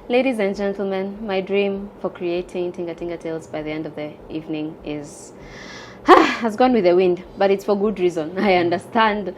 Ladies and gentlemen, my dream for creating Tinga Tinga Tales by the end of the evening is has gone with the wind, but it's for good reason. I understand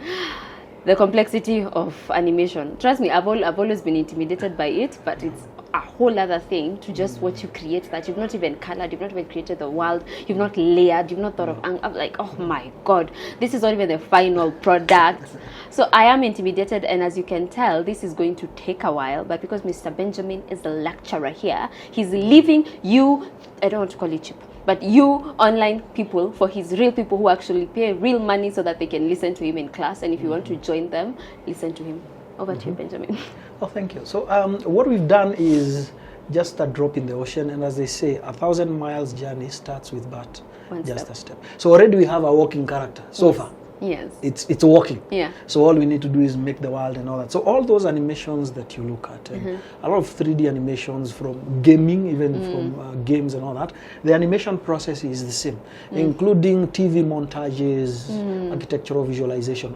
the complexity of animation. Trust me, I've always been intimidated by it, but it's a whole other thing to just watch you create that. You've not even colored, you've not even created the world, you've not layered, you've not thought of I'm like, oh my god, this is not even the final product. So I am intimidated, and as you can tell, this is going to take a while, but because Mr. Benjamin is the lecturer here, he's leaving you, I don't want to call it cheap, but you online people for his real people who actually pay real money so that they can listen to him in class. And if you want to join them, listen to him. Over to you, Benjamin. Oh, thank you. So what we've done is just a drop in the ocean, and as they say, 1,000 miles journey starts with but just a step. So already we have a working character so far. Yes. It's working. Yeah. So all we need to do is make the world and all that. So all those animations that you look at, and a lot of 3D animations from gaming, even from games and all that, the animation process is the same, including TV montages, architectural visualization.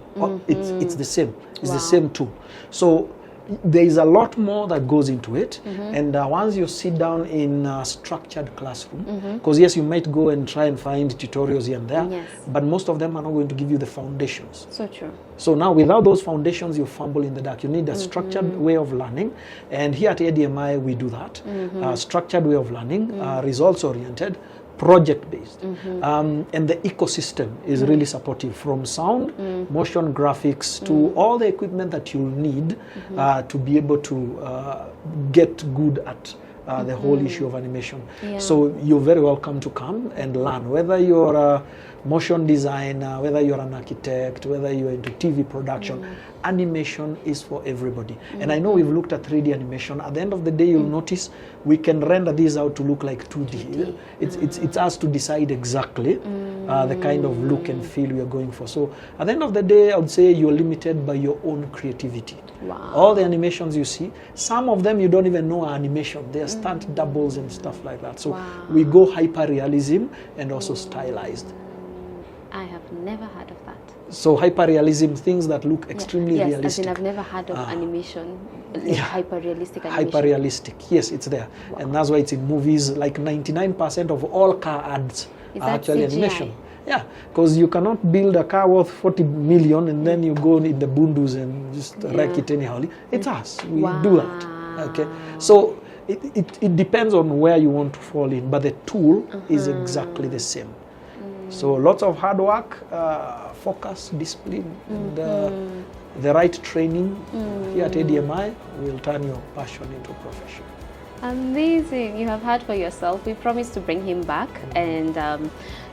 It's the same. It's the same too. So there is a lot more that goes into it, and once you sit down in a structured classroom, because yes, you might go and try and find tutorials here and there, but most of them are not going to give you the foundations. So true. So now without those foundations, you fumble in the dark. You need a structured way of learning, and here at ADMI we do that. Structured way of learning, results oriented, project-based, and the ecosystem is really supportive, from sound, motion graphics, to all the equipment that you'll need to be able to get good at the whole issue of animation. So you're very welcome to come and learn, whether you're a motion designer, whether you're an architect, whether you're into TV production. Animation is for everybody. And I know we've looked at 3D animation. At the end of the day, you'll notice we can render these out to look like 2D. It's us to decide exactly the kind of look and feel we are going for. So at the end of the day, I would say you're limited by your own creativity. All the animations you see, some of them you don't even know are animation. They are stunt doubles and stuff like that. So we go hyper-realism and also stylized. I have never heard of that. So hyper-realism, things that look extremely realistic. Yes, as in I've never heard of animation, like hyper-realistic animation. Hyper-realistic, yes, it's there. And that's why it's in movies. Like 99% of all car ads are actually CGI? Animation. Yeah, because you cannot build a car worth 40 million and then you go in the bundus and just wreck it anyhow. It's us. We do that. Okay. So it depends on where you want to fall in, but the tool is exactly the same. So lots of hard work, focus, discipline, and the right training here at ADMI will turn your passion into a profession. Amazing. You have heard for yourself. We promise to bring him back and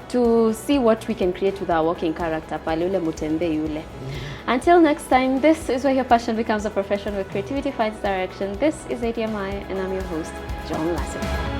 to see what we can create with our working character. Until next time, this is where your passion becomes a profession, where creativity finds direction. This is ADMI, and I'm your host, John Lassie.